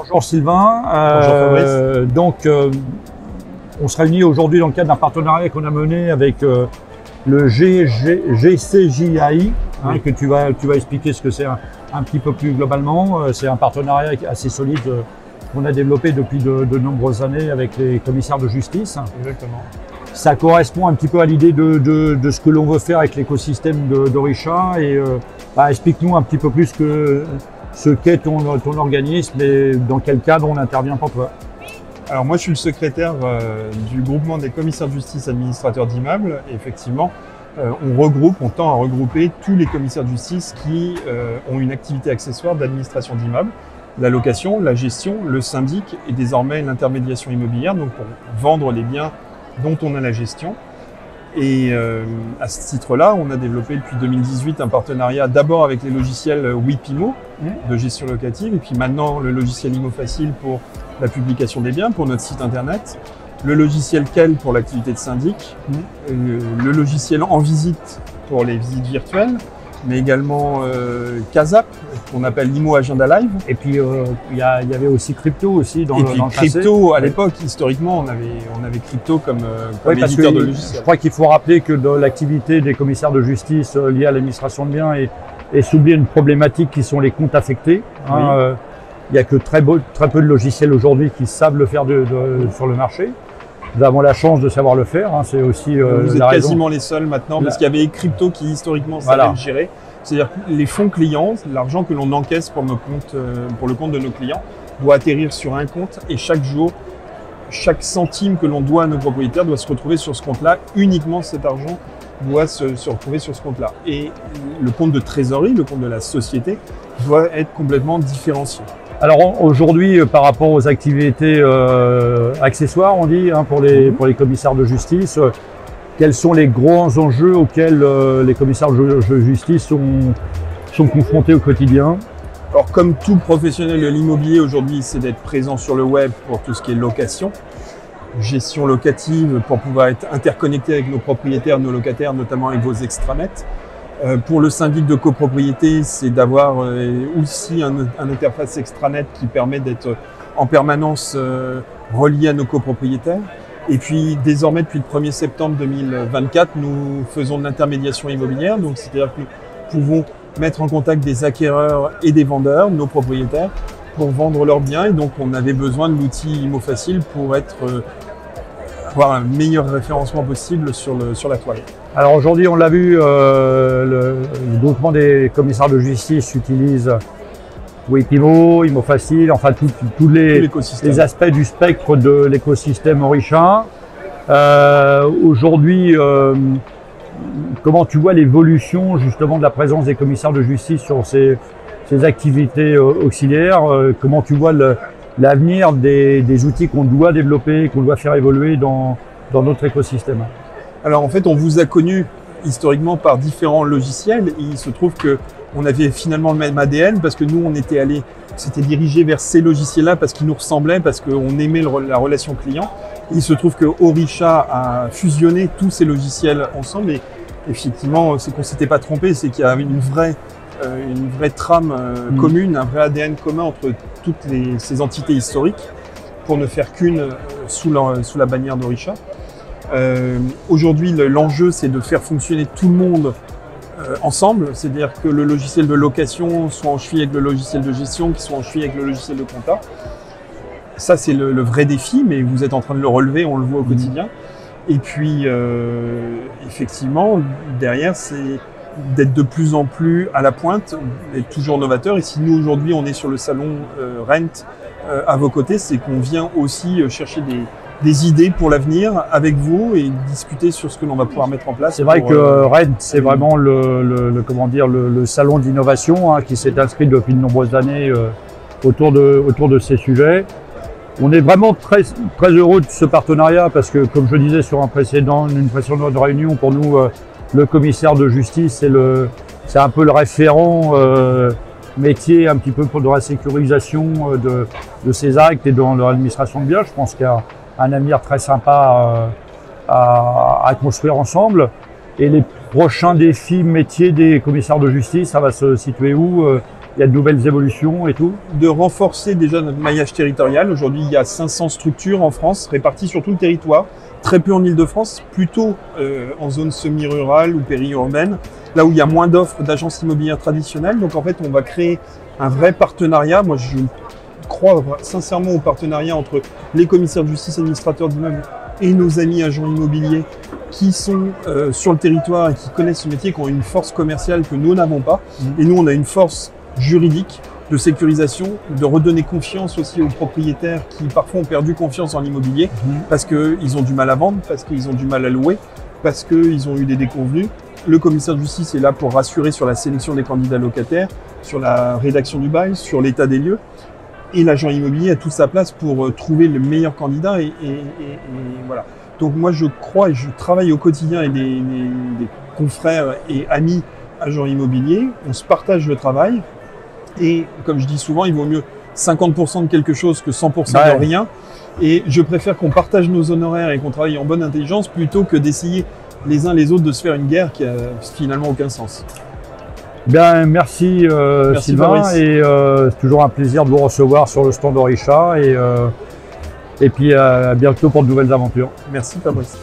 Bonjour Sylvain. Bonjour Fabrice. On se réunit aujourd'hui dans le cadre d'un partenariat qu'on a mené avec le GCJAI, Oui. que tu vas expliquer ce que c'est un petit peu plus globalement. C'est un partenariat assez solide qu'on a développé depuis de nombreuses années avec les commissaires de justice. Exactement. Ça correspond un petit peu à l'idée de ce que l'on veut faire avec l'écosystème d'Orisha. Explique-nous un petit peu plus ce qu'est ton organisme et dans quel cadre on intervient pour toi. Alors moi je suis le secrétaire du groupement des commissaires de justice administrateurs d'immeubles. Et effectivement, on tend à regrouper tous les commissaires de justice qui ont une activité accessoire d'administration d'immeubles, la location, la gestion, le syndic et désormais l'intermédiation immobilière, donc pour vendre les biens dont on a la gestion. Et à ce titre-là, on a développé depuis 2018 un partenariat d'abord avec les logiciels Wipimo de gestion locative et puis maintenant le logiciel ImoFacile pour la publication des biens, pour notre site internet, le logiciel Quel pour l'activité de syndic, le logiciel En Visite pour les visites virtuelles, mais également Casap, qu'on appelle l'Imo Agenda Live. Et puis il y avait aussi Crypto aussi dans le passé. Crypto, à l'époque, historiquement, on avait Crypto comme éditeur de logiciel. Je crois qu'il faut rappeler que dans l'activité des commissaires de justice liée à l'administration de biens est souliée une problématique qui sont les comptes affectés. Oui. Il n'y a que très peu de logiciels aujourd'hui qui savent le faire sur le marché. Nous avons la chance de savoir le faire, c'est aussi Vous êtes la raison. quasiment les seuls maintenant, parce qu'il y avait Crypto qui historiquement savait le gérer. C'est-à-dire que les fonds clients, l'argent que l'on encaisse pour le compte de nos clients, doit atterrir sur un compte et chaque jour, chaque centime que l'on doit à nos propriétaires doit se retrouver sur ce compte-là. Uniquement cet argent doit se retrouver sur ce compte-là. Et le compte de trésorerie, le compte de la société, doit être complètement différencié. Alors aujourd'hui, par rapport aux activités accessoires, on dit, pour les commissaires de justice, quels sont les grands enjeux auxquels les commissaires de justice sont confrontés au quotidien? Alors comme tout professionnel de l'immobilier aujourd'hui, c'est d'être présent sur le web pour tout ce qui est location, gestion locative pour pouvoir être interconnecté avec nos propriétaires, nos locataires, notamment avec vos extranets. Pour le syndic de copropriété, c'est d'avoir aussi un interface extranet qui permet d'être en permanence relié à nos copropriétaires. Et puis désormais, depuis le 1er septembre 2024, nous faisons de l'intermédiation immobilière. Donc c'est-à-dire que nous pouvons mettre en contact des acquéreurs et des vendeurs, nos propriétaires, pour vendre leurs biens. Et donc on avait besoin de l'outil ImoFacile pour avoir un meilleur référencement possible sur la toile. Alors aujourd'hui, on l'a vu, le groupement des commissaires de justice utilise Wipimo, ImoFacile, enfin tous les aspects du spectre de l'écosystème Orisha. Aujourd'hui, comment tu vois l'évolution justement de la présence des commissaires de justice sur ces activités auxiliaires? Comment tu vois l'avenir des outils qu'on doit développer, qu'on doit faire évoluer dans notre écosystème? Alors en fait, on vous a connu historiquement par différents logiciels et il se trouve qu'on avait finalement le même ADN parce que nous, on s'était dirigé vers ces logiciels-là parce qu'ils nous ressemblaient, parce qu'on aimait la relation client. Et il se trouve que Orisha a fusionné tous ces logiciels ensemble et effectivement, c'est qu'on ne s'était pas trompé, c'est qu'il y a une vraie trame commune, un vrai ADN commun entre toutes ces entités historiques pour ne faire qu'une sous la bannière d'Orisha. Aujourd'hui, l'enjeu, c'est de faire fonctionner tout le monde ensemble, c'est-à-dire que le logiciel de location soit en cheville avec le logiciel de gestion, qui soit en cheville avec le logiciel de compta. Ça, c'est le vrai défi, mais vous êtes en train de le relever, on le voit au quotidien. Et puis, effectivement, derrière, c'est d'être de plus en plus à la pointe, d'être toujours novateur. Et si nous, aujourd'hui, on est sur le salon Rent à vos côtés, c'est qu'on vient aussi chercher des idées pour l'avenir avec vous et discuter sur ce que l'on va pouvoir mettre en place. C'est vrai que Rent, c'est vraiment le salon d'innovation qui s'est inscrit depuis de nombreuses années autour de ces sujets. On est vraiment très heureux de ce partenariat parce que, comme je disais sur une précédente réunion, pour nous, le commissaire de justice, c'est un peu le référent métier un petit peu pour de la sécurisation de ces actes et dans l'administration de biens. Je pense qu'il y a un avenir très sympa à construire ensemble. Et les prochains défis métiers des commissaires de justice, ça va se situer où? Il y a de nouvelles évolutions et tout. De renforcer déjà notre maillage territorial. Aujourd'hui, il y a 500 structures en France réparties sur tout le territoire. Très peu en Ile-de-France, plutôt en zone semi-rurale ou périurbaine, là où il y a moins d'offres d'agences immobilières traditionnelles. Donc en fait, on va créer un vrai partenariat. Moi, je crois sincèrement au partenariat entre les commissaires de justice, administrateurs d'immeubles et nos amis agents immobiliers qui sont sur le territoire et qui connaissent ce métier, qui ont une force commerciale que nous n'avons pas. Et nous, on a une force juridique, de sécurisation, de redonner confiance aussi aux propriétaires qui parfois ont perdu confiance en l'immobilier parce qu'ils ont du mal à vendre, parce qu'ils ont du mal à louer, parce qu'ils ont eu des déconvenus. Le commissaire de justice est là pour rassurer sur la sélection des candidats locataires, sur la rédaction du bail, sur l'état des lieux. Et l'agent immobilier a toute sa place pour trouver le meilleur candidat et voilà. Donc moi je crois et je travaille au quotidien avec des confrères et amis agents immobiliers, on se partage le travail. Et comme je dis souvent, il vaut mieux 50% de quelque chose que 100% de rien. Et je préfère qu'on partage nos honoraires et qu'on travaille en bonne intelligence plutôt que d'essayer les uns les autres de se faire une guerre qui a finalement aucun sens. Bien, merci, Sylvain. Fabrice. Et c'est toujours un plaisir de vous recevoir sur le stand d'Orisha. Et puis à bientôt pour de nouvelles aventures. Merci Fabrice.